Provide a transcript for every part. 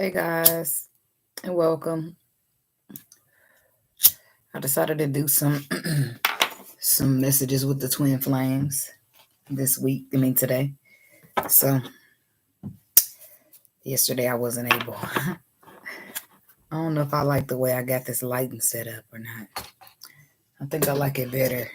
Hey guys, and welcome. I decided to do some some messages with the twin flames this week. Today. So yesterday I wasn't able. I don't know if I like the way I got this lighting set up or not. I think I like it better.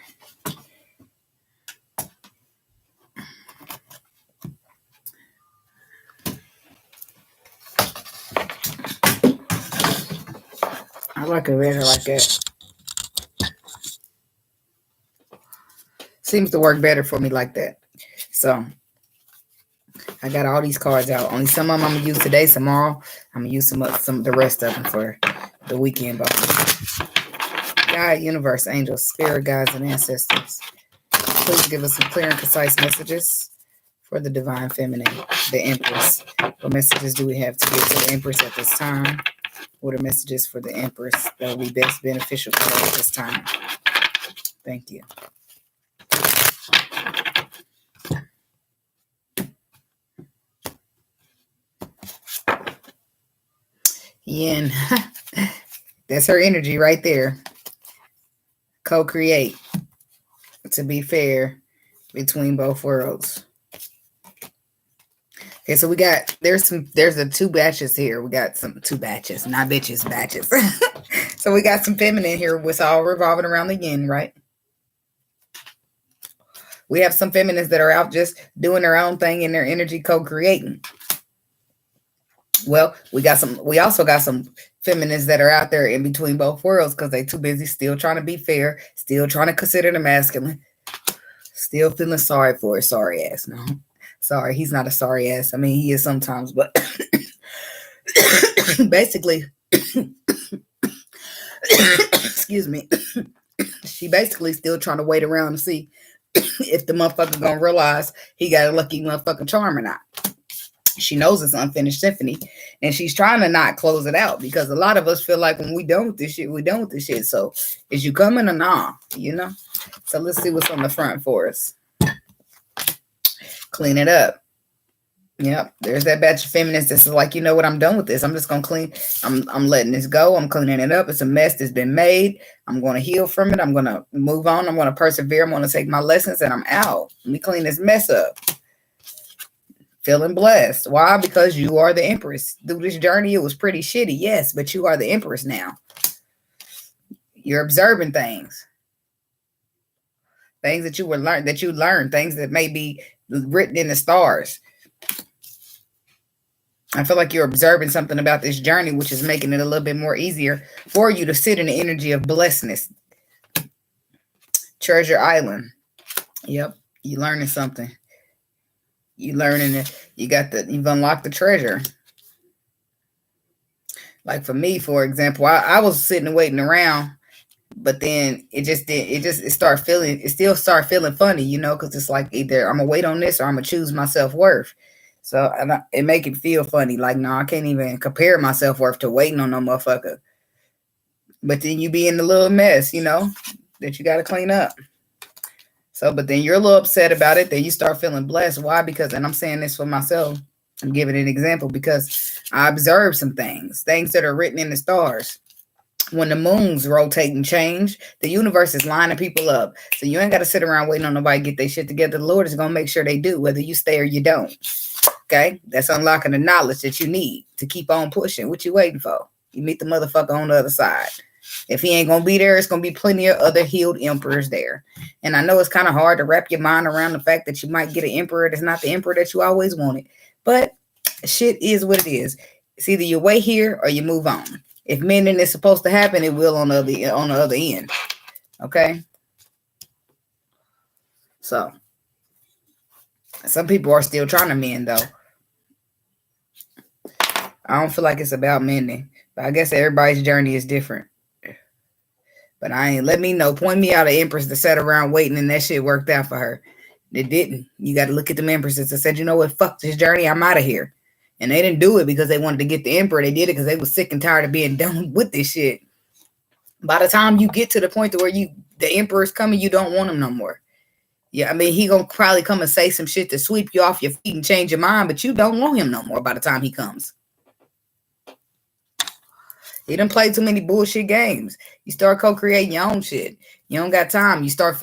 I like it better like that. Seems to work better for me like that. So I got all these cards out. Only some of them I'm gonna use today. Tomorrow I'm gonna use some of the rest of them for the weekend. God, universe, angels, spirit guides, and ancestors, please give us some clear and concise messages for the Divine Feminine, the Empress. What messages do we have to give to the Empress at this time? What are messages for the Empress that will be best beneficial for her at this time? Thank you. Yin. That's her energy right there. Co-create. To be fair between both worlds. Okay, so there's the two batches here. We got some two batches, not bitches, batches. So we got some feminine here, with all revolving around the yin, right? We have some feminines that are out just doing their own thing in their energy, co-creating. Well, we also got some feminines that are out there in between both worlds because they too busy still trying to be fair, still trying to consider the masculine, still feeling sorry for his sorry ass. No, sorry, he's not a sorry ass. I mean, he is sometimes, but basically, excuse me, she basically still trying to wait around to see if the motherfucker gonna realize he got a lucky motherfucking charm or not. She knows it's unfinished symphony, and she's trying to not close it out because a lot of us feel like when we done with this shit, we done with this shit. So is you coming or nah? You know? So let's see what's on the front for us. Clean it up. Yep, there's that batch of feminists that's like, you know what, I'm done with this. I'm just gonna clean. I'm letting this go. I'm cleaning it up. It's a mess that's been made. I'm gonna heal from it. I'm gonna move on. I'm gonna persevere. I'm gonna take my lessons, and I'm out. Let me clean this mess up. Feeling blessed. Why? Because you are the Empress. Through this journey, it was pretty shitty, yes, but you are the Empress now. You're observing things that you learned, things that may be written in the stars. I feel like you're observing something about this journey, which is making it a little bit more easier for you to sit in the energy of blessedness. Treasure Island. Yep, you learning something. You've unlocked the treasure. Like for me, for example, I was sitting and waiting around, but then it still started feeling funny, you know, because it's like either I'm gonna wait on this or I'm gonna choose my self-worth. So it make it feel funny. Like, no, I can't even compare my self-worth to waiting on no motherfucker. But then you be in the little mess, you know, that you got to clean up. So, but then you're a little upset about it. Then you start feeling blessed. Why? Because, and I'm saying this for myself, I'm giving an example because I observed some things that are written in the stars. When the moons rotate and change, the universe is lining people up. So you ain't got to sit around waiting on nobody to get their shit together. The Lord is going to make sure they do, whether you stay or you don't. Okay? That's unlocking the knowledge that you need to keep on pushing. What you waiting for? You meet the motherfucker on the other side. If he ain't going to be there, it's going to be plenty of other healed emperors there. And I know it's kind of hard to wrap your mind around the fact that you might get an emperor that's not the emperor that you always wanted. But shit is what it is. It's either you wait here or you move on. If mending is supposed to happen, it will on the other end. Okay? So, some people are still trying to mend, though. I don't feel like it's about mending. But I guess everybody's journey is different. But let me know. Point me out an Empress that sat around waiting and that shit worked out for her. It didn't. You got to look at the Empresses that said, you know what, fuck this journey, I'm out of here. And they didn't do it because they wanted to get the Emperor. They did it because they was sick and tired of being done with this shit. By the time you get to the point to where the Emperor's coming, you don't want him no more. Yeah, I mean, he gonna probably come and say some shit to sweep you off your feet and change your mind, but you don't want him no more by the time he comes. You done played too many bullshit games. You start co-creating your own shit. You don't got time. You start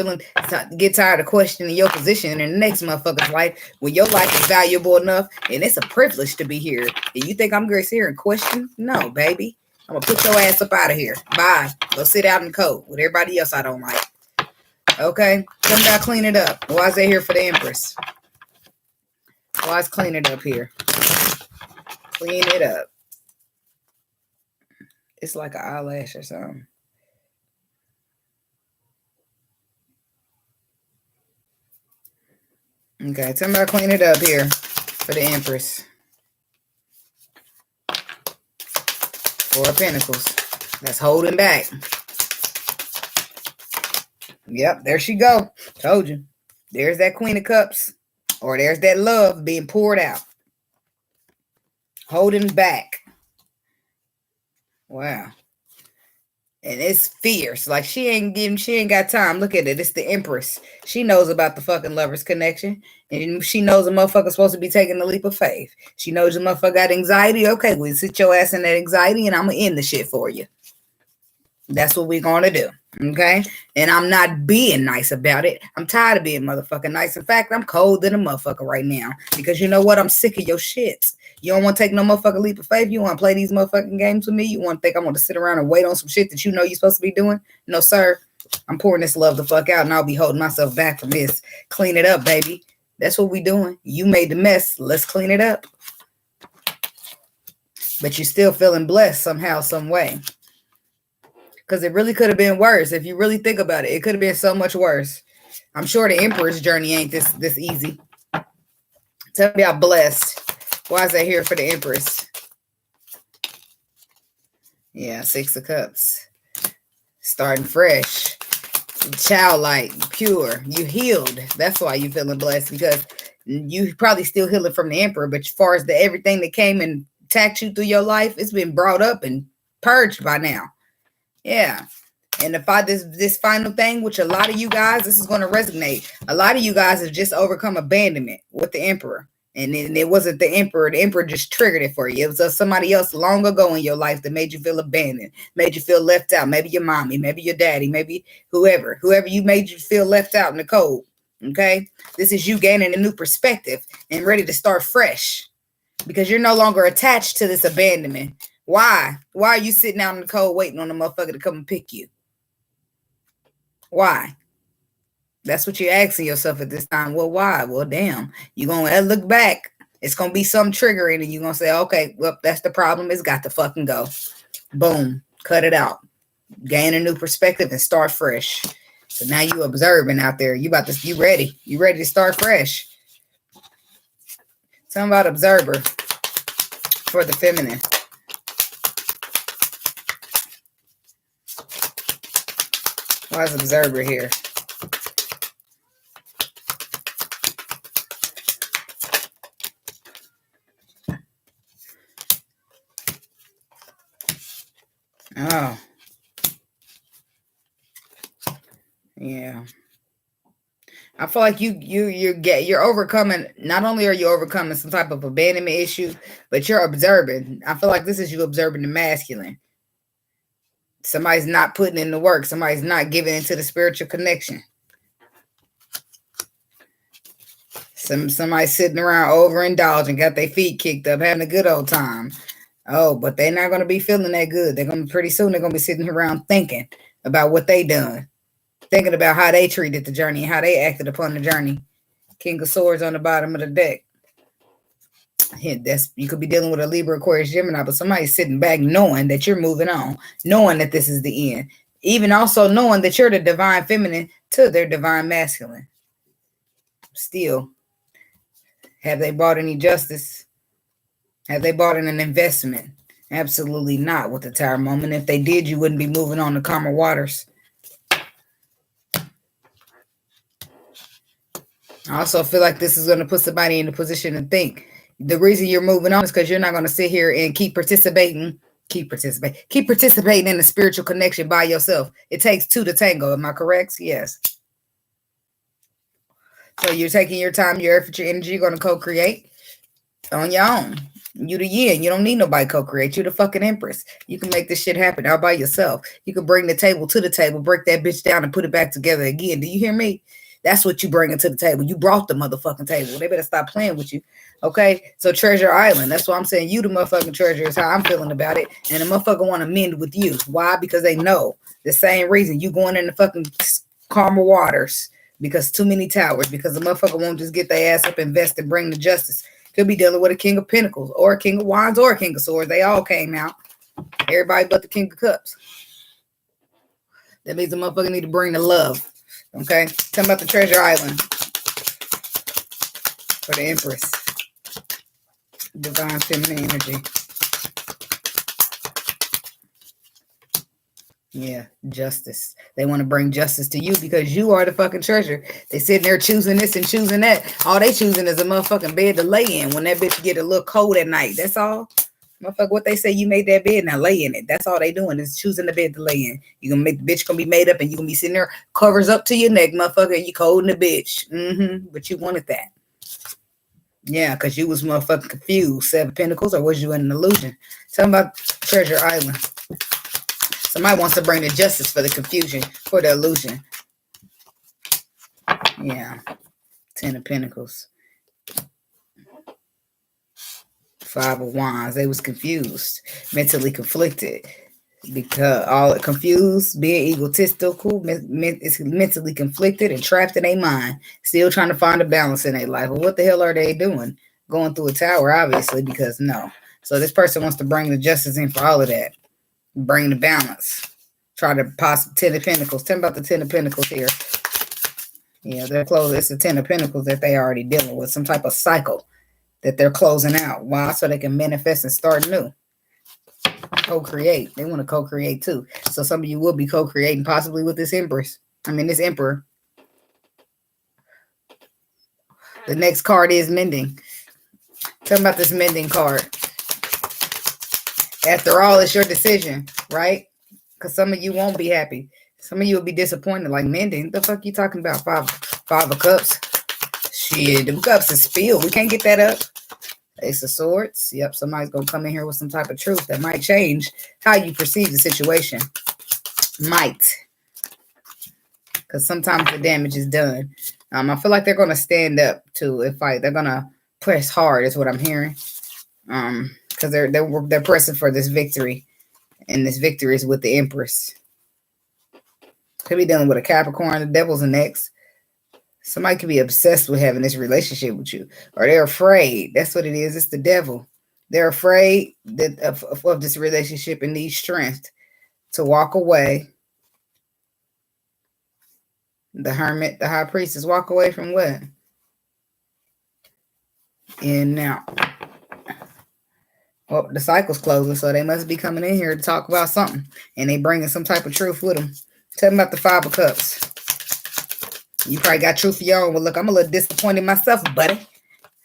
get tired of questioning your position in the next motherfucker's life when your life is valuable enough and it's a privilege to be here. And you think I'm going to sit here and question? No, baby. I'm going to put your ass up out of here. Bye. Go sit out in the cold with everybody else I don't like. Okay? Come down, clean it up. Why is they here for the Empress? Why is clean it up here? Clean it up. It's like an eyelash or something. Okay, tell me about clean it up here for the Empress. Four of Pentacles. That's holding back. Yep, there she go. Told you. There's that Queen of Cups. Or there's that love being poured out. Holding back. Wow. And it's fierce. Like she ain't got time. Look at it. It's the Empress. She knows about the fucking lovers connection. And she knows a motherfucker's supposed to be taking the leap of faith. She knows the motherfucker got anxiety. Okay, we'll sit your ass in that anxiety and I'm going to end the shit for you. That's what we're going to do. Okay? And I'm not being nice about it. I'm tired of being motherfucking nice. In fact, I'm cold than a motherfucker right now. Because you know what? I'm sick of your shit. You don't want to take no motherfucking leap of faith. You want to play these motherfucking games with me. You want to think I'm going to sit around and wait on some shit that you know you're supposed to be doing? No, sir. I'm pouring this love the fuck out and I'll be holding myself back from this. Clean it up, baby. That's what we doing. You made the mess. Let's clean it up. But you're still feeling blessed somehow, some way. Because it really could have been worse. If you really think about it, it could have been so much worse. I'm sure the Emperor's journey ain't this easy. Tell me how blessed. Why is that here for the Empress? Yeah, Six of Cups. Starting fresh. Childlike, pure. You healed. That's why you're feeling blessed. Because you probably still healing from the Emperor. But as far as everything that came and attacked you through your life, it's been brought up and purged by now. Yeah. And if this final thing, which a lot of you guys, this is going to resonate. A lot of you guys have just overcome abandonment with the Emperor. And then it wasn't the Emperor. The Emperor just triggered it for you. It was somebody else long ago in your life that made you feel abandoned, made you feel left out. Maybe your mommy, maybe your daddy, maybe whoever you made you feel left out in the cold. Okay. This is you gaining a new perspective and ready to start fresh because you're no longer attached to this abandonment. Why? Why are you sitting out in the cold waiting on the motherfucker to come and pick you? Why? That's what you're asking yourself at this time. Well, why? Well, damn. You're going to look back. It's going to be some triggering and you're going to say, okay, well, that's the problem. It's got to fucking go. Boom. Cut it out. Gain a new perspective and start fresh. So now you observing out there. You ready. You ready to start fresh. Tell me about observer for the feminine. Why is observer here? Oh. Yeah. I feel like you're overcoming, not only are you overcoming some type of abandonment issue, but you're observing. I feel like this is you observing the masculine. Somebody's not putting in the work. Somebody's not giving into the spiritual connection. Somebody sitting around overindulging, got their feet kicked up, having a good old time. Oh, but they're not going to be feeling that good. They're going to pretty soon. They're going to be sitting around thinking about what they done, thinking about how they treated the journey, how they acted upon the journey. King of Swords on the bottom of the deck. Yeah, you could be dealing with a Libra, Aquarius, Gemini, but somebody's sitting back knowing that you're moving on, knowing that this is the end, even also knowing that you're the divine feminine to their divine masculine. Still, have they brought any justice? Have they brought in an investment? Absolutely not with the Tower moment. If they did, you wouldn't be moving on to calmer waters. I also feel like this is going to put somebody in a position to think. The reason you're moving on is because you're not going to sit here and keep participating in the spiritual connection by yourself. It takes two to tango. Am I correct? Yes. So you're taking your time, your effort, your energy. You're going to co-create on your own. You the yin. You don't need nobody co-create. You the fucking empress. You can make this shit happen all by yourself. You can bring the table to the table, break that bitch down, and put it back together again. Do you hear me? That's what you bringing to the table. You brought the motherfucking table. They better stop playing with you. Okay? So Treasure Island. That's why I'm saying you the motherfucking treasure is how I'm feeling about it. And the motherfucker want to mend with you. Why? Because they know the same reason. You going in the fucking calmer waters. Because too many towers. Because the motherfucker won't just get their ass up, invest, and bring the justice. Could be dealing with a King of Pentacles or a King of Wands or a King of Swords. They all came out. Everybody but the King of Cups. That means the motherfucker need to bring the love. Okay? Tell me about the Treasure Island. For the Empress. Divine Feminine energy. Yeah, justice. They want to bring justice to you because you are the fucking treasure. They sitting there choosing this and choosing that. All they choosing is a motherfucking bed to lay in when that bitch get a little cold at night. That's all. Motherfucker, what they say, you made that bed, now lay in it. That's all they doing is choosing the bed to lay in. You gonna make the bitch gonna be made up and you gonna be sitting there, covers up to your neck, motherfucker, and you cold in the bitch. But you wanted that. Yeah, because you was motherfucking confused. 7 Pentacles, or was you in an illusion? Tell me about Treasure Island. Somebody wants to bring the justice for the confusion, for the illusion. Yeah. 10 of Pentacles. 5 of Wands. They was confused, mentally conflicted. Because all confused, being egotistical, it's mentally conflicted and trapped in their mind. Still trying to find a balance in their life. Well, what the hell are they doing? Going through a tower, obviously, because no. So this person wants to bring the justice in for all of that. Bring the balance. Try to possibly 10 of Pentacles. Tell me about the 10 of Pentacles here. Yeah, they're closing. It's the 10 of Pentacles that they already dealing with. Some type of cycle that they're closing out. Why? So they can manifest and start new. Co-create. They want to co-create too. So some of you will be co-creating possibly with this Empress. This Emperor. The next card is mending. Tell me about this mending card. After all, it's your decision, right? Because some of you won't be happy. Some of you will be disappointed. Like mending. The fuck you talking about? Five of Cups. Shit, them cups is spilled. We can't get that up. Ace of Swords. Yep, somebody's going to come in here with some type of truth that might change how you perceive the situation. Might. Because sometimes the damage is done. I feel like they're going to stand up to a fight. They're going to press hard is what I'm hearing. Because they're pressing for this victory. And this victory is with the Empress. Could be dealing with a Capricorn. The Devil's next. Somebody could be obsessed with having this relationship with you. Or they're afraid. That's what it is. It's the devil. They're afraid that of this relationship and need strength to walk away. The Hermit, the High Priestess, walk away from what? And now. Well, the cycle's closing, so they must be coming in here to talk about something. And they bringing some type of truth with them. Tell them about the 5 of Cups. You probably got truth for your own. Well, look, I'm a little disappointed myself, buddy.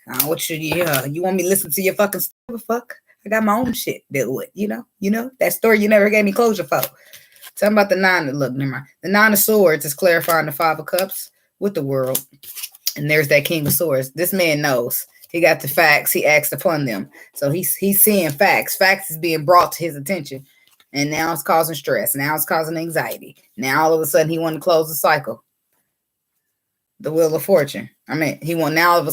You want me to listen to your fucking story? Fuck. I got my own shit to deal with, you know? That story you never gave me closure for. Tell them about the 9. Look, never mind. The 9 of Swords is clarifying the 5 of Cups with the world. And there's that King of Swords. This man knows. He got the facts. He acts upon them. So he's seeing facts. Facts is being brought to his attention. And now it's causing stress. Now it's causing anxiety. Now all of a sudden he want to close the cycle. The Wheel of Fortune. He want now all of a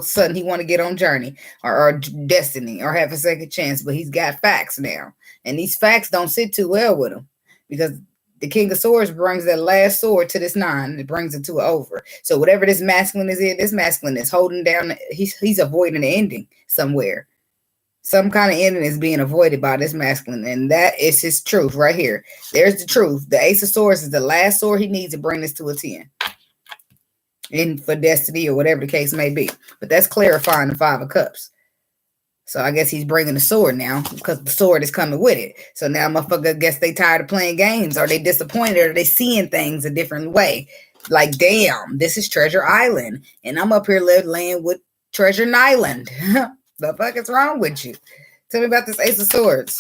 sudden he want to get on journey or destiny or have a second chance. But he's got facts now. And these facts don't sit too well with him. Because the King of Swords brings that last sword to this 9. And it brings it to an over. So whatever this masculine is holding down. He's avoiding the ending somewhere. Some kind of ending is being avoided by this masculine. And that is his truth right here. There's the truth. The Ace of Swords is the last sword he needs to bring this to a 10. In for destiny or whatever the case may be. But that's clarifying the 5 of Cups. So I guess he's bringing the sword now because the sword is coming with it. So now motherfucker guess they tired of playing games or they disappointed or they seeing things a different way. Like, damn, this is Treasure Island. And I'm up here laying with Treasure Island. The fuck is wrong with you? Tell me about this Ace of Swords.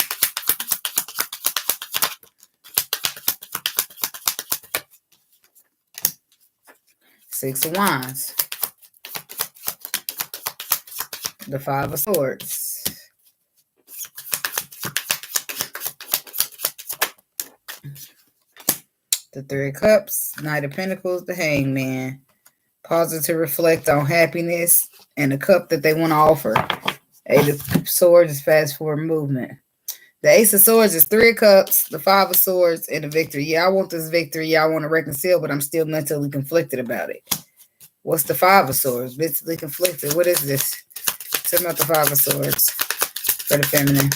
Six of Wands. The 5 of Swords. The Three of Cups, Knight of Pentacles, the Hangman. Pausing to reflect on happiness and the cup that they want to offer. Eight of Swords is fast forward movement. The Ace of Swords is Three of Cups, the Five of Swords, and the victory. Yeah, I want this victory. Yeah, I want to reconcile, but I'm still mentally conflicted about it. What's the Five of Swords? Mentally conflicted. What is this? Tell me about the Five of Swords for the feminine.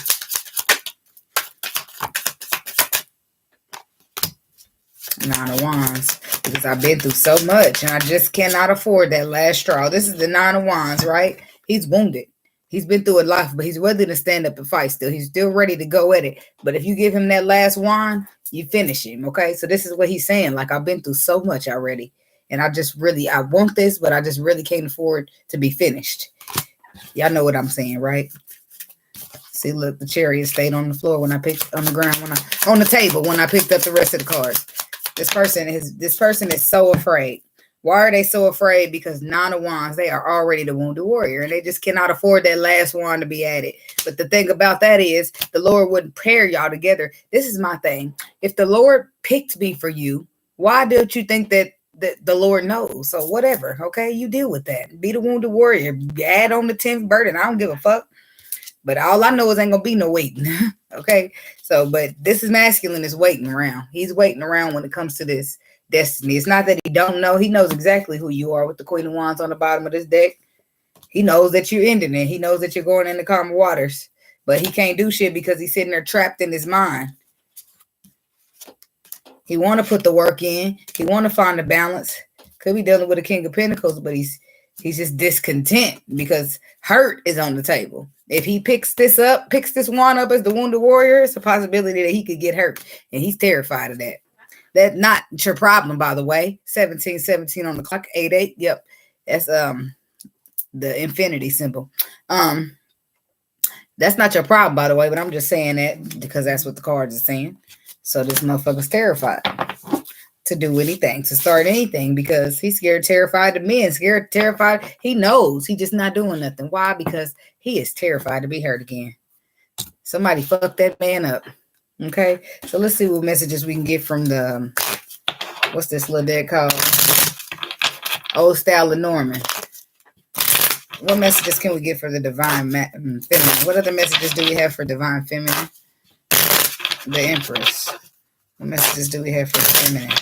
Nine of Wands. Because I've been through so much and I just cannot afford that last straw. This is the Nine of Wands, right? He's wounded. He's been through a lot, but he's ready to stand up and fight still. He's still ready to go at it. But if you give him that last wand, you finish him, okay? So this is what he's saying. Like, I've been through so much already. And I want this, but I just really can't afford to be finished. Y'all know what I'm saying, right? See, look, the Chariot stayed on the floor when I picked on the ground, on the table when I picked up the rest of the cards. This person is so afraid. Why are they so afraid? Because Nine of Wands, they are already the wounded warrior, and they just cannot afford that last wand to be added. But the thing about that is, the Lord wouldn't pair y'all together. This is my thing. If the Lord picked me for you, why don't you think that the Lord knows? So whatever, okay? You deal with that. Be the wounded warrior. Add on the 10th burden. I don't give a fuck. But all I know is ain't gonna be no waiting. Okay? So, but this is masculine is waiting around. He's waiting around when it comes to this destiny. It's not that he don't know. He knows exactly who you are with the Queen of Wands on the bottom of this deck. He knows that you're ending it. He knows that you're going into calmer waters. But he can't do shit because he's sitting there trapped in his mind. He want to put the work in. He want to find the balance. Could be dealing with a King of Pentacles, but he's just discontent because hurt is on the table. If he picks this wand up as the wounded warrior, it's a possibility that he could get hurt. And he's terrified of that. That's not your problem, by the way. 1717 on the clock. 88. Yep. That's the infinity symbol. That's not your problem, by the way, but I'm just saying that because that's what the cards are saying. So this motherfucker's terrified to do anything, to start anything, because he's scared, terrified of men, scared, terrified. He knows he's just not doing nothing. Why? Because he is terrified to be hurt again. Somebody fucked that man up. Okay, so let's see what messages we can get from the, what's this little deck called? Old Style of Norman. What messages can we get for the Divine Feminine? What other messages do we have for Divine Feminine? The Empress. What messages do we have for the Feminine?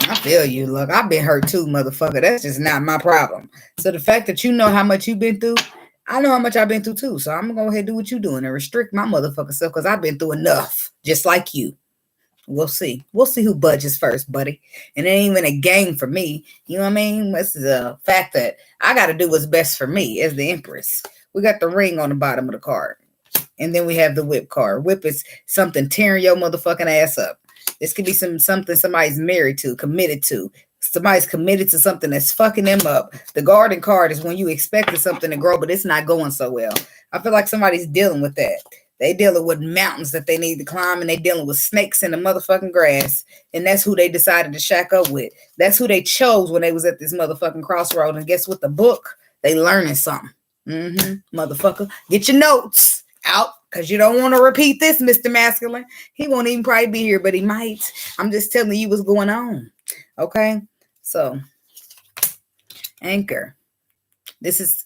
I feel you. Look, I've been hurt too, motherfucker. That's just not my problem. So the fact that you know how much you've been through, I know how much I've been through too. So I'm going to go ahead and do what you're doing and restrict my motherfucker self because I've been through enough, just like you. We'll see. We'll see who budges first, buddy. And it ain't even a game for me. You know what I mean? This is a fact that I got to do what's best for me as the Empress. We got the ring on the bottom of the card. And then we have the whip card. Whip is something tearing your motherfucking ass up. This could be something somebody's married to, committed to. Somebody's committed to something that's fucking them up. The Garden card is when you expected something to grow, but it's not going so well. I feel like somebody's dealing with that. They dealing with mountains that they need to climb, and they dealing with snakes in the motherfucking grass. And that's who they decided to shack up with. That's who they chose when they was at this motherfucking crossroad. And guess what? The book, they learning something. Motherfucker. Get your notes out, because you don't want to repeat this, Mr. Masculine. He won't even probably be here, but he might. I'm just telling you what's going on. Okay? So, anchor. This is,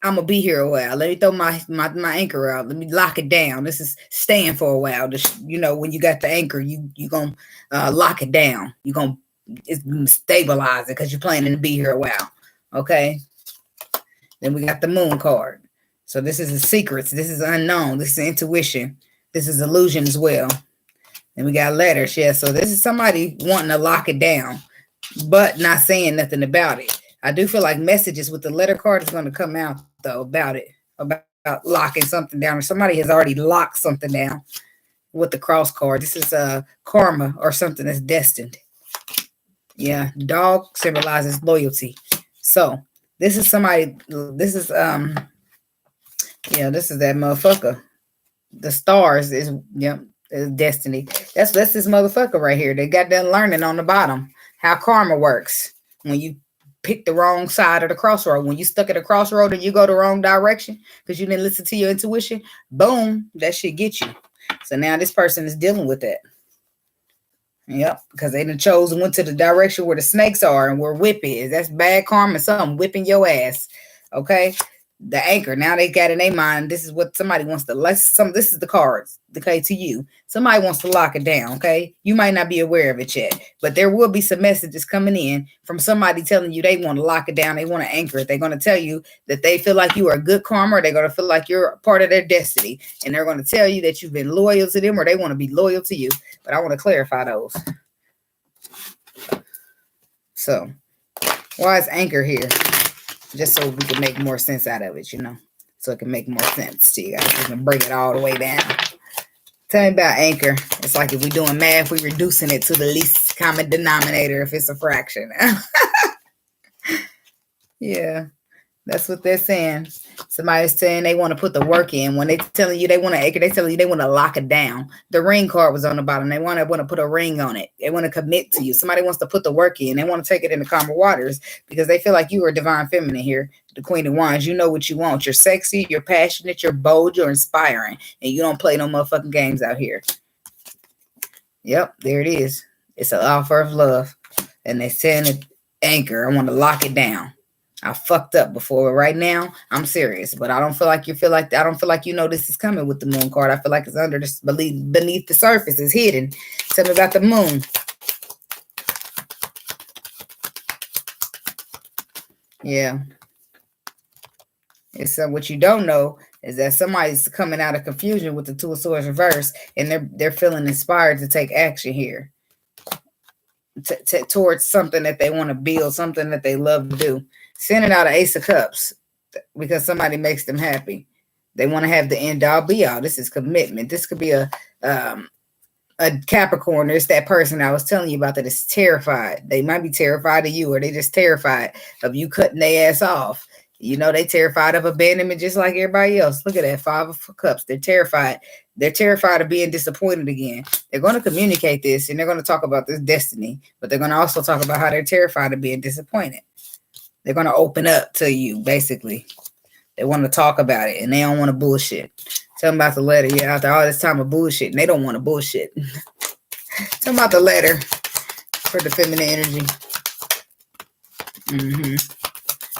I'm going to be here a while. Let me throw my anchor out. Let me lock it down. This is staying for a while. Just, you know, when you got the anchor, you going to lock it down. You're going to stabilize it because you're planning to be here a while. Okay? Then we got the moon card. So this is the secrets. This is unknown. This is intuition. This is illusion as well. And we got letters. Yeah, so this is somebody wanting to lock it down, but not saying nothing about it. I do feel like messages with the letter card is going to come out, though, about it, about locking something down. Or somebody has already locked something down with the cross card. This is karma or something that's destined. Yeah, dog symbolizes loyalty. So this is somebody, this is this is that motherfucker. The stars is destiny. That's this motherfucker right here. They got done learning on the bottom how karma works. When you pick the wrong side of the crossroad, when you stuck at a crossroad and you go the wrong direction because you didn't listen to your intuition, boom, that shit get you. So now this person is dealing with that. Yep, because they done chose and went to the direction where the snakes are and where whip is. That's bad karma, something whipping your ass. Okay? The anchor. Now they got in their mind, this is what somebody wants to, this is the cards, okay, to you. Somebody wants to lock it down, okay? You might not be aware of it yet, but there will be some messages coming in from somebody telling you they want to lock it down, they want to anchor it. They're going to tell you that they feel like you are good karma, or they're going to feel like you're a part of their destiny, and they're going to tell you that you've been loyal to them, or they want to be loyal to you. But I want to clarify those. So, why is anchor here? Just so we can make more sense out of it, you know. So it can make more sense to you guys. We can bring it all the way down. Tell me about anchor. It's like if we're doing math, we're reducing it to the least common denominator if it's a fraction. Yeah. That's what they're saying. Somebody's saying they want to put the work in. When they telling you they want to anchor, they telling you they want to lock it down. The ring card was on the bottom. They want to put a ring on it. They want to commit to you. Somebody wants to put the work in. They want to take it into calmer waters because they feel like you are divine feminine here, the Queen of Wands. You know what you want. You're sexy, you're passionate, you're bold, you're inspiring, and you don't play no motherfucking games out here. Yep, there it is. It's an offer of love. And they're saying it, anchor. I want to lock it down. I fucked up before. Right now, I'm serious, but I don't feel like I don't feel like you know this is coming with the moon card. I feel like it's under this, beneath the surface. It's hidden. Tell me about the moon. Yeah. It's what you don't know is that somebody's coming out of confusion with the Two of Swords reverse, and they're feeling inspired to take action here towards something that they want to build, something that they love to do. Sending out an Ace of Cups because somebody makes them happy. They want to have the end all be all. This is commitment. This could be a Capricorn. It's that person I was telling you about that is terrified. They might be terrified of you, or they just terrified of you cutting their ass off. You know, they terrified of abandonment just like everybody else. Look at that, 5 of Cups. They're terrified. They're terrified of being disappointed again. They're going to communicate this, and they're going to talk about this destiny, but they're going to also talk about how they're terrified of being disappointed. They're going to open up to you, basically. They want to talk about it, and they don't want to bullshit. Tell them about the letter. Yeah, after all this time of bullshit, and they don't want to bullshit. Tell them about the letter for the feminine energy.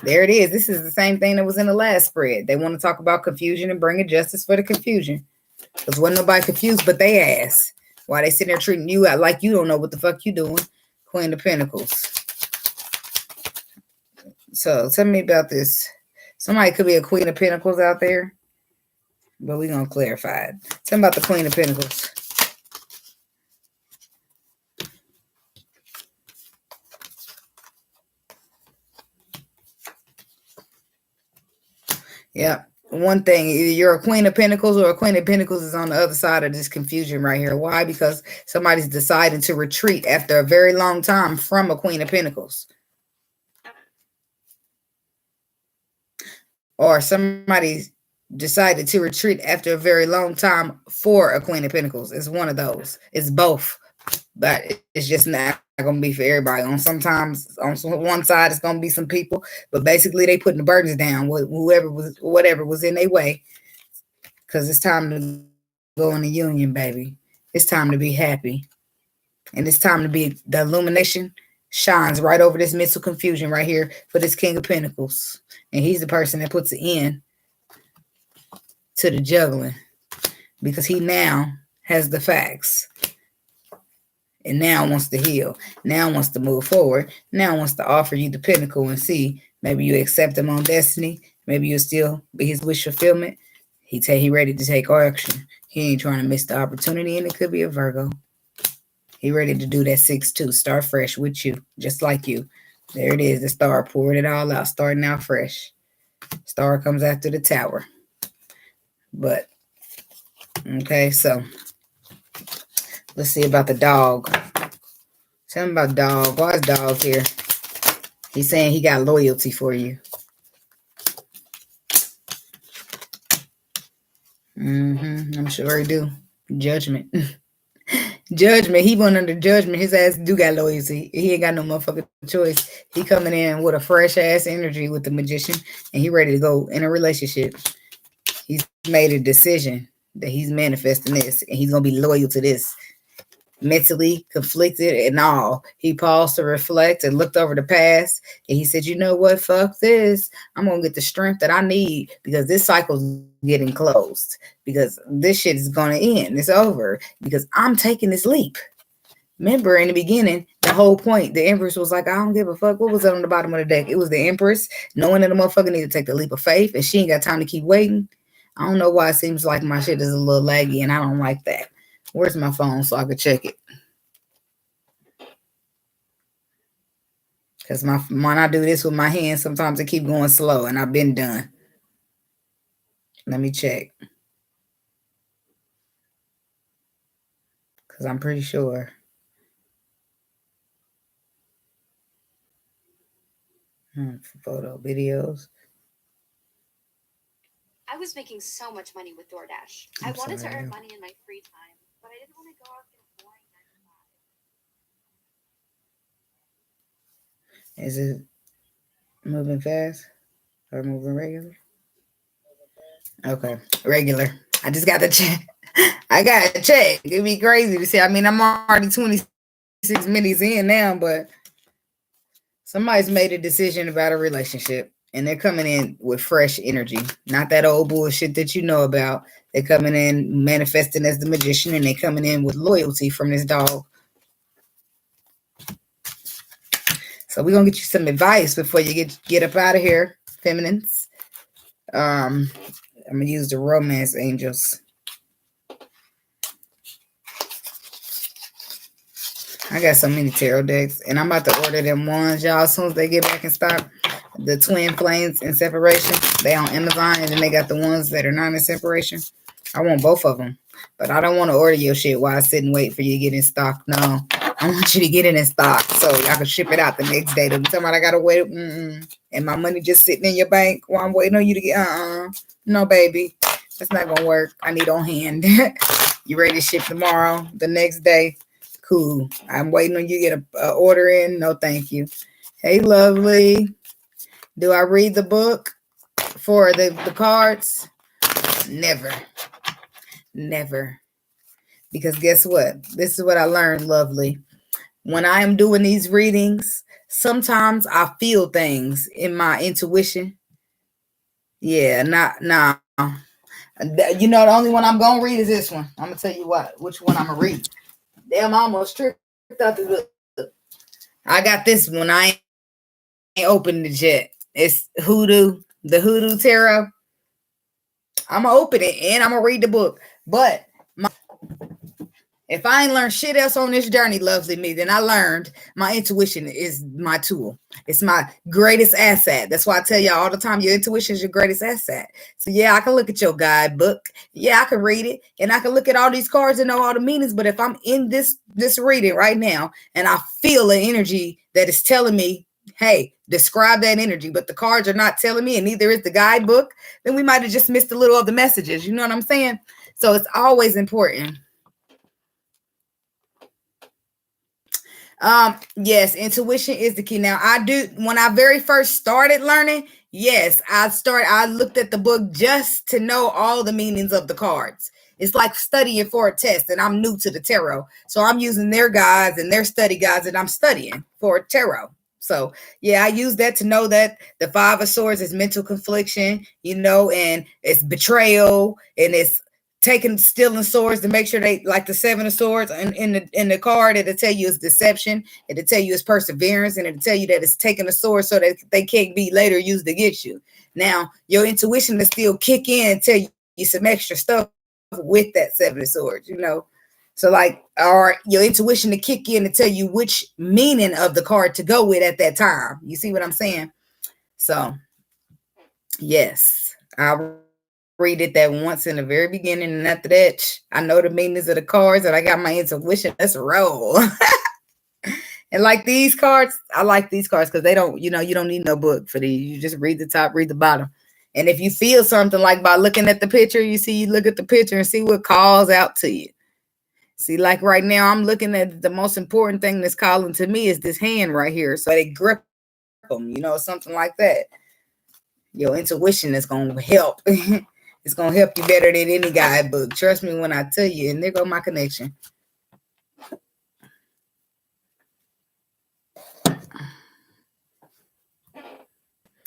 There it is. This is the same thing that was in the last spread. They want to talk about confusion and bringing justice for the confusion. Because wasn't nobody confused but they ass. Why they sitting there treating you out like you don't know what the fuck you doing. Queen of Pentacles. So tell me about this. Somebody could be a Queen of Pentacles out there, but we're going to clarify it. Tell me about the Queen of Pentacles. Yeah. One thing, either you're a Queen of Pentacles or a Queen of Pentacles is on the other side of this confusion right here. Why? Because somebody's deciding to retreat after a very long time from a Queen of Pentacles. Or somebody decided to retreat after a very long time for a Queen of Pentacles. It's one of those. It's both. But it's just not going to be for everybody. Sometimes on one side, it's going to be some people. But basically, they putting the burdens down with whatever was in their way. Because it's time to go in the union, baby. It's time to be happy. And it's time to be, the illumination shines right over this mental confusion right here for this King of Pentacles. And he's the person that puts an end to the juggling. Because he now has the facts. And now wants to heal. Now wants to move forward. Now wants to offer you the pinnacle and see. Maybe you accept him on destiny. Maybe you'll still be his wish fulfillment. He ready to take action. He ain't trying to miss the opportunity, and it could be a Virgo. He ready to do that 6-2. Start fresh with you. Just like you. There it is. The star pouring it all out. Starting out fresh. Star comes after the tower. But, okay, so let's see about the dog. Tell me about dog. Why is dog here? He's saying he got loyalty for you. I'm sure he do. Judgment. Judgment. He went under judgment. His ass do got loyalty. He ain't got no motherfucking choice. He coming in with a fresh ass energy with the magician, and he ready to go in a relationship. He's made a decision. that he's manifesting this and he's going to be loyal to this. Mentally conflicted and all. He paused to reflect and looked over the past. And he said, you know what? Fuck this. I'm going to get the strength that I need because this cycle's getting closed. Because this shit is going to end. It's over. Because I'm taking this leap. Remember, in the beginning, the whole point, the Empress was like, I don't give a fuck. What was that on the bottom of the deck? It was the Empress, knowing that the motherfucker need to take the leap of faith, and she ain't got time to keep waiting. I don't know why it seems like my shit is a little laggy, and I don't like that. Where's my phone so I could check it? Because when I do this with my hands, sometimes it keep going slow, and I've been done. Let me check. Because I'm pretty sure. Photo, videos. I was making so much money with DoorDash. I wanted to earn money in my free time, but I didn't want to go off in a boring 9 to 5. Is it moving fast or moving regular? Okay, regular. I just got to check. I got to check. It'd be crazy to see. I mean, I'm already 26 minutes in now, but somebody's made a decision about a relationship. And they're coming in with fresh energy. Not that old bullshit that you know about. They're coming in manifesting as the magician, and they're coming in with loyalty from this dog. So we're going to get you some advice before you get up out of here, feminines. I'm going to use the romance angels. I got so many tarot decks, and I'm about to order them ones, y'all, as soon as they get back in stock. The twin flames in separation, they on Amazon, and then they got the ones that are not in separation. I want both of them, but I don't want to order your shit while I sit and wait for you to get in stock. No, I want you to get it in stock so I can ship it out the next day. Don't tell me I gotta wait, and my money just sitting in your bank while I'm waiting on you to get. No, baby, that's not gonna work. I need on hand. You ready to ship tomorrow? The next day? Cool. I'm waiting on you to get a order in. No, thank you. Hey, lovely. Do I read the book for the cards? Never. Never. Because guess what? This is what I learned, lovely. When I am doing these readings, sometimes I feel things in my intuition. Yeah, nah. You know, the only one I'm going to read is this one. I'm going to tell you which one I'm going to read. Damn, I almost tripped out the book. I got this one. I ain't opened it yet. It's Hoodoo, the Hoodoo Tarot. I'm going to open it and I'm going to read the book. But if I ain't learned shit else on this journey, lovely me, then I learned my intuition is my tool. It's my greatest asset. That's why I tell y'all all the time, your intuition is your greatest asset. So yeah, I can look at your guidebook. Yeah, I can read it. And I can look at all these cards and know all the meanings. But if I'm in this reading right now and I feel an energy that is telling me, hey, describe that energy, but the cards are not telling me, and neither is the guidebook, then we might have just missed a little of the messages. You know what I'm saying? So it's always important. Yes, intuition is the key. Now when I very first started learning, yes, I looked at the book just to know all the meanings of the cards. It's like studying for a test, and I'm new to the tarot. So I'm using their guides and their study guides, and I'm studying for tarot. So yeah, I use that to know that the Five of Swords is mental confliction, and it's betrayal, and it's stealing swords to make sure they, like the Seven of Swords in the card, it'll tell you it's deception, it'll tell you it's perseverance, and it'll tell you that it's taking a sword so that they can't be later used against you. Now, your intuition will still kick in and tell you some extra stuff with that Seven of Swords, So or your intuition to kick in and tell you which meaning of the card to go with at that time. You see what I'm saying? So, yes, I read it that once in the very beginning, and after that, I know the meanings of the cards, and I got my intuition. Let's roll. And like these cards, I like these cards because they don't, you don't need no book for these. You just read the top, read the bottom. And if you feel something, like by looking at the picture, you look at the picture and see what calls out to you. See, like right now, I'm looking at the most important thing that's calling to me is this hand right here. So they grip them, something like that. Your intuition is going to help. It's going to help you better than any guidebook. Trust me when I tell you. And there go my connection.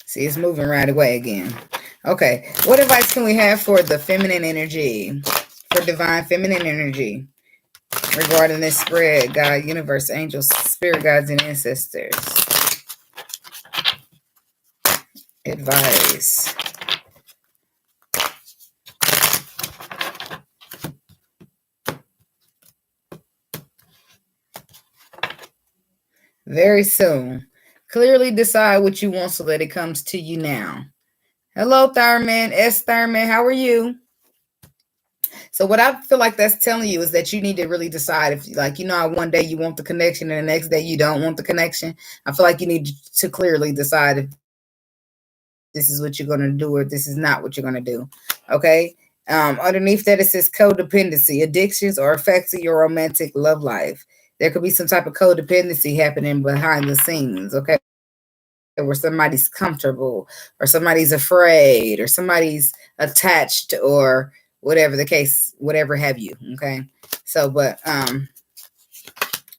See, it's moving right away again. Okay. What advice can we have for the feminine energy? For divine feminine energy regarding this spread, God, universe, angels, spirit guides, and ancestors. Advice. Very soon. Clearly decide what you want so that it comes to you now. Hello, Thurman. S. Thurman, how are you? So what I feel like that's telling you is that you need to really decide if, like, you know how one day you want the connection and the next day you don't want the connection. I feel like you need to clearly decide if this is what you're going to do or this is not what you're going to do. Okay? Underneath that, it says codependency, addictions, or effects of your romantic love life. There could be some type of codependency happening behind the scenes, okay? Where somebody's comfortable or somebody's afraid or somebody's attached or whatever the case, whatever have you, okay? So, but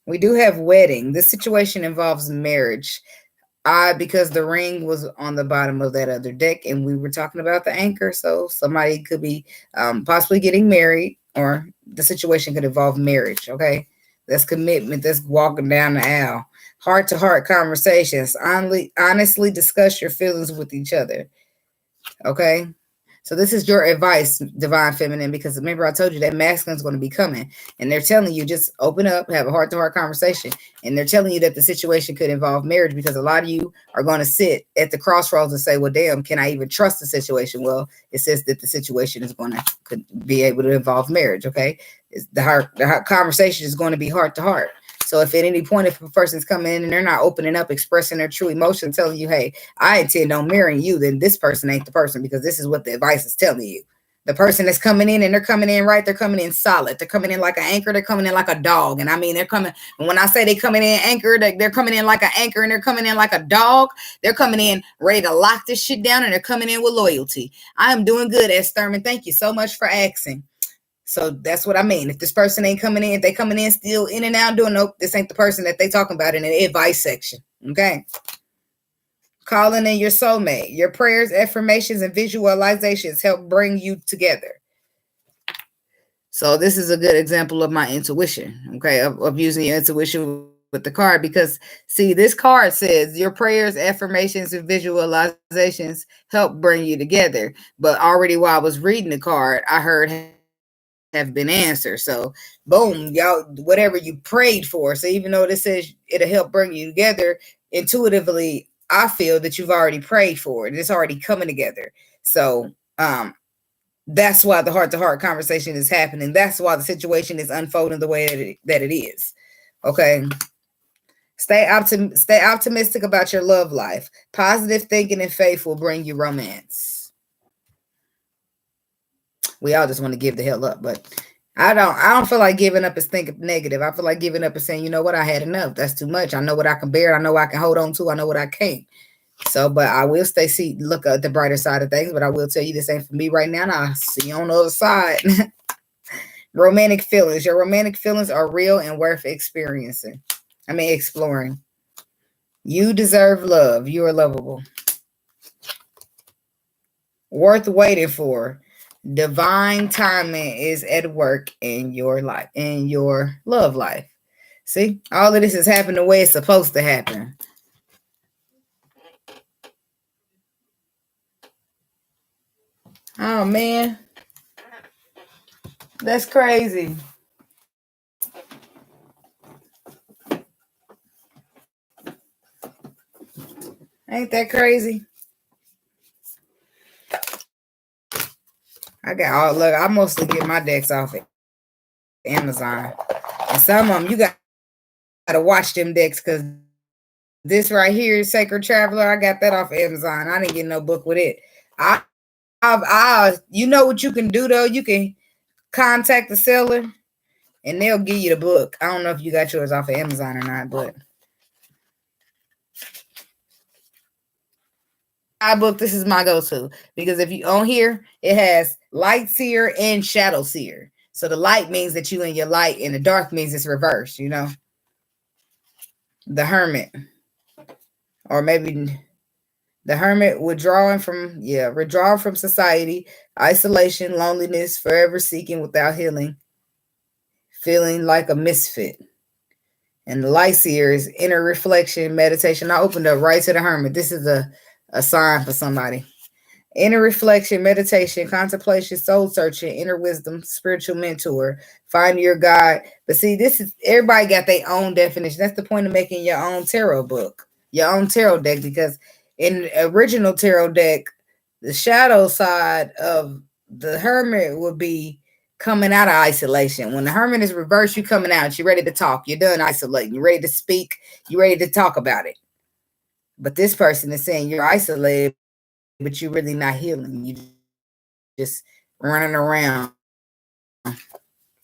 we do have wedding. This situation involves marriage. Because the ring was on the bottom of that other deck and we were talking about the anchor, so somebody could be possibly getting married or the situation could involve marriage, okay? That's commitment. That's walking down the aisle. Heart-to-heart conversations. Honestly discuss your feelings with each other. Okay? So this is your advice, Divine Feminine, because remember I told you that masculine is going to be coming. And they're telling you just open up, have a heart-to-heart conversation. And they're telling you that the situation could involve marriage because a lot of you are going to sit at the crossroads and say, well, damn, can I even trust the situation? Well, it says that the situation is going to could be able to involve marriage, okay? The conversation is going to be heart-to-heart. So if at any point, if a person's coming in and they're not opening up, expressing their true emotion, telling you, hey, I intend on marrying you, then this person ain't the person because this is what the advice is telling you. The person that's coming in and they're coming in right, they're coming in solid. They're coming in like an anchor. They're coming in like a dog. And I mean, they're coming, and when I say they coming in anchor, they're coming in like an anchor and they're coming in like a dog. They're coming in ready to lock this shit down and they're coming in with loyalty. I am doing good, S. Thurman. Thank you so much for asking. So that's what I mean. If this person ain't coming in, if they coming in still in and out doing, nope, this ain't the person that they talking about in the advice section. Okay. Calling in your soulmate. Your prayers, affirmations, and visualizations help bring you together. So this is a good example of my intuition, okay, of using your intuition with the card because, see, this card says your prayers, affirmations, and visualizations help bring you together. But already while I was reading the card, I heard have been answered. So boom, y'all, whatever you prayed for. So even though this says it'll help bring you together, intuitively, I feel that you've already prayed for it. It's already coming together. So that's why the heart-to-heart conversation is happening. That's why the situation is unfolding the way that it is. Okay. Stay optimistic about your love life. Positive thinking and faith will bring you romance. We all just want to give the hell up, but I don't feel like giving up is thinking negative. I feel like giving up is saying, you know what, I had enough. That's too much. I know what I can bear. I know what I can hold on to. I know what I can't. So, but I will look at the brighter side of things, but I will tell you this ain't for me right now. And I'll see you on the other side. Romantic feelings. Your romantic feelings are real and worth exploring. You deserve love. You are lovable. Worth waiting for. Divine timing is at work in your life, in your love life. See, all of this is happening the way it's supposed to happen. Oh man, that's crazy. Ain't that crazy? I mostly get my decks off of Amazon. And some of them, you got to watch them decks because this right here, Sacred Traveler, I got that off of Amazon. I didn't get no book with it. You know what you can do, though? You can contact the seller and they'll give you the book. I don't know if you got yours off of Amazon or not, but book, this is my go-to, because if you on here, it has light seer and shadow seer. So the light means that you in your light, and the dark means it's reversed, you know. The hermit, or maybe the hermit, withdrawing from society, isolation, loneliness, forever seeking without healing, feeling like a misfit. And the light seer is inner reflection, meditation. I opened up right to the hermit. This is a sign for somebody. Inner reflection, meditation, contemplation, soul searching, inner wisdom, spiritual mentor, find your God. But see, this is, everybody got their own definition. That's the point of making your own tarot book, your own tarot deck, because in the original tarot deck, the shadow side of the hermit would be coming out of isolation. When the hermit is reversed, you coming out, you're ready to talk, you're done isolating, you're ready to speak, you're ready to talk about it. But this person is saying you're isolated, but you're really not healing. You just running around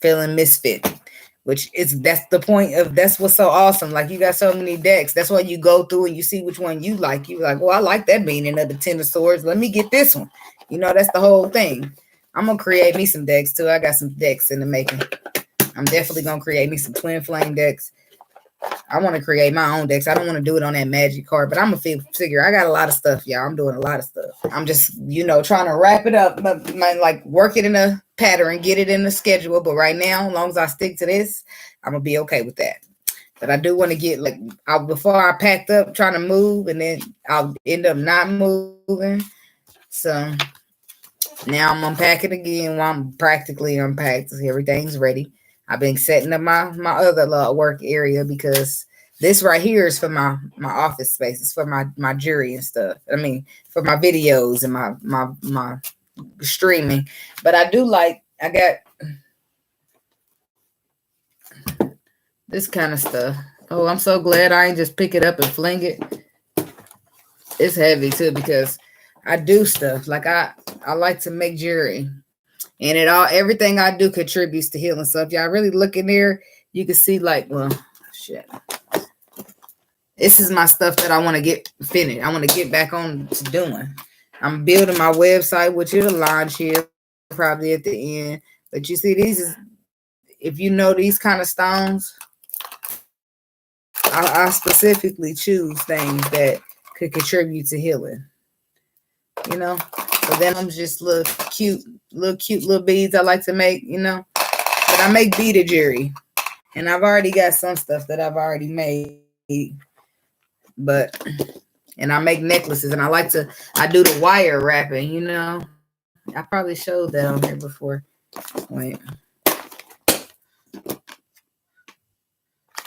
feeling misfit, which is, that's the point of, that's what's so awesome. Like, you got so many decks. That's why you go through and you see which one you like. You're like, well, I like that meaning of the Ten of Swords. Let me get this one. You know, that's the whole thing. I'm going to create me some decks too. I got some decks in the making. I'm definitely going to create me some twin flame decks. I want to create my own decks. I don't want to do it on that magic card, but I'm going to figure. I got a lot of stuff, y'all. I'm doing a lot of stuff. I'm just, trying to wrap it up, like work it in a pattern, get it in the schedule. But right now, as long as I stick to this, I'm going to be okay with that. But I do want to get, like, before I packed up trying to move, and then I'll end up not moving. So now I'm unpacking again while I'm practically unpacked. Everything's ready. I've been setting up my other work area, because this right here is for my office space. It's for my jury and stuff. I mean, for my videos and my streaming. But I got this kind of stuff. Oh, I'm so glad I ain't just pick it up and fling it. It's heavy too, because I do stuff. Like, I like to make jewelry. And everything I do contributes to healing. So if y'all really look in there, you can see, like, well, shit. This is my stuff that I want to get finished. I want to get back on to doing. I'm building my website, which is a launch here, probably at the end. But you see, if you know these kind of stones, I specifically choose things that could contribute to healing. So then I'm just little cute little beads I like to make, But I make beaded jewelry. And I've already got some stuff that I've already made. And I make necklaces, and I do the wire wrapping, I probably showed that on here before. Wait.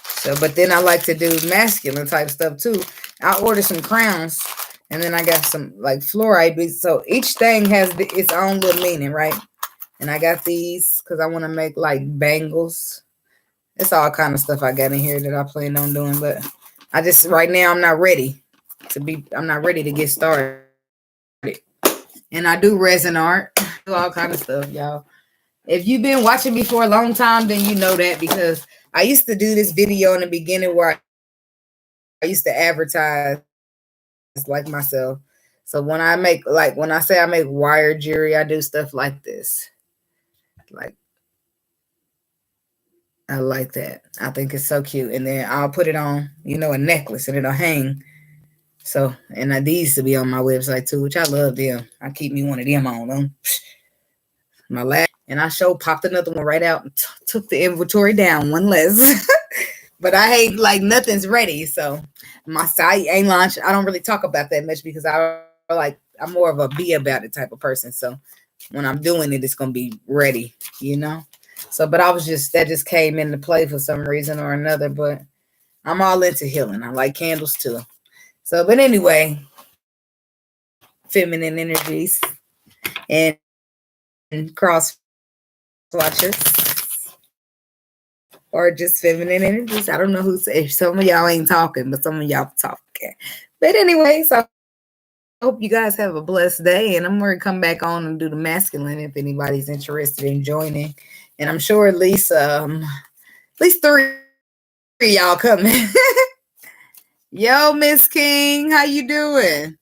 So, but then I like to do masculine type stuff too. I ordered some crowns. And then I got some, like, fluorite beads. So each thing has its own little meaning, right? And I got these because I want to make, like, bangles. It's all kind of stuff I got in here that I plan on doing. But I just, right now, I'm not ready to get started. And I do resin art. Do all kind of stuff, y'all. If you've been watching me for a long time, then you know that, because I used to do this video in the beginning where I used to advertise like myself. So when I say I make wire jewelry, I do stuff like this. Like, I like that. I think it's so cute. And then I'll put it on, a necklace, and it'll hang. So, and these to be on my website too, which I love them. I keep me one of them on them. My last, and I popped another one right out and took the inventory down one less. But I hate, like, nothing's ready. So my site ain't launched. I don't really talk about that much, because I'm more of a be about it type of person. So when I'm doing it, it's going to be ready, So, but that just came into play for some reason or another. But I'm all into healing. I like candles too. So, but anyway, feminine energies and cross watchers. Or just feminine energies. I don't know who said. Some of y'all ain't talking, but some of y'all talking. But anyway, so I hope you guys have a blessed day. And I'm going to come back on and do the masculine if anybody's interested in joining. And I'm sure at least 3 y'all coming. Yo, Miss King, how you doing?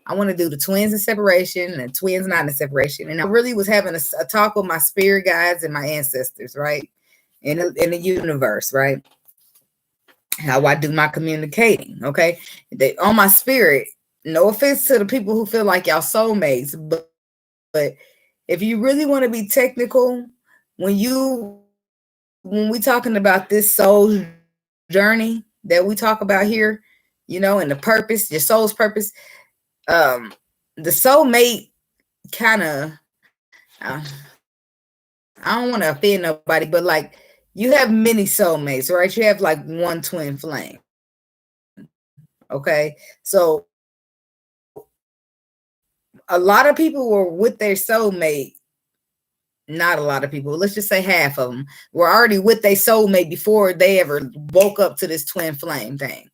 I want to do the twins in separation and the twins not in separation. And I really was having a talk with my spirit guides and my ancestors, right? In the universe, right? How I do my communicating, okay? They on my spirit. No offense to the people who feel like y'all soulmates, but if you really want to be technical, when we talking about this soul journey that we talk about here, you know, and the purpose, your soul's purpose, the soulmate kind of, I don't want to offend nobody, but like you have many soulmates, right? You have like one twin flame. Okay. So a lot of people were with their soulmate. Not a lot of people. Let's just say half of them were already with their soulmate before they ever woke up to this twin flame thing.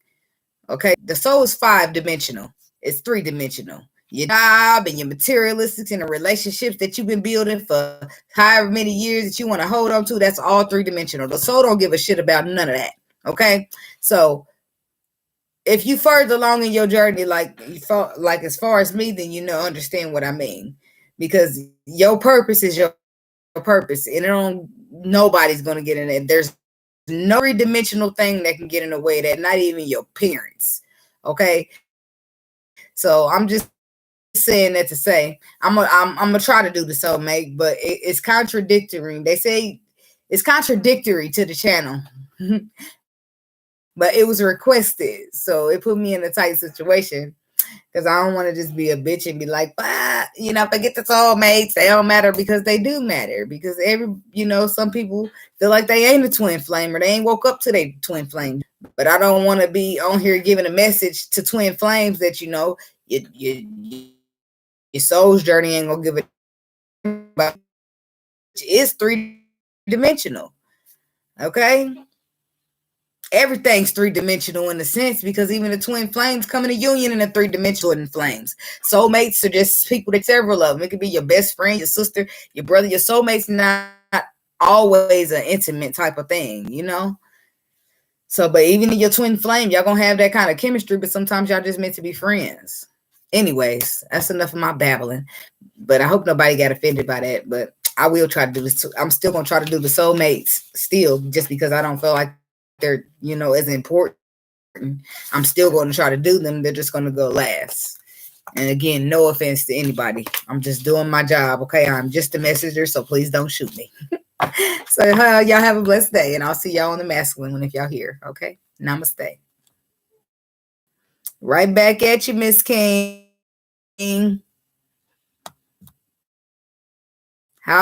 Okay. The soul is 5-dimensional. It's 3-dimensional. Your job and your materialistics and the relationships that you've been building for however many years that you want to hold on to, that's all 3-dimensional. The soul don't give a shit about none of that. Okay. So if you further along in your journey, like as far as me, then you understand what I mean. Because your purpose is your purpose. And nobody's gonna get in it. There's no 3-dimensional thing that can get in the way of that, not even your parents. Okay. So I'm just saying that to say I'm gonna try to do the soulmate, but it's contradictory. They say it's contradictory to the channel. But it was requested, so it put me in a tight situation because I don't want to just be a bitch and be like, forget the soulmates. They don't matter, because they do matter. Because some people feel like they ain't a twin flame or they ain't woke up to their twin flame. But I don't want to be on here giving a message to twin flames that your soul's journey ain't gonna give it. But it's 3-dimensional. Okay. Everything's 3-dimensional in a sense, because even the twin flames come in a union in a 3-dimensional in flames. Soulmates are just people, that several of them. It could be your best friend, your sister, your brother. Your soulmate's not always an intimate type of thing, So, but even in your twin flame, y'all gonna have that kind of chemistry, but sometimes y'all just meant to be friends. Anyways, that's enough of my babbling. But I hope nobody got offended by that. But I will try to do this. I'm still gonna try to do the soulmates still, just because I don't feel like they're as important. I'm still going to try to do them. They're just going to go last. And again, no offense to anybody. I'm just doing my job. Okay. I'm just a messenger, so please don't shoot me. So y'all have a blessed day, and I'll see y'all on the masculine one if y'all here. Okay. Namaste. Right back at you, Miss King.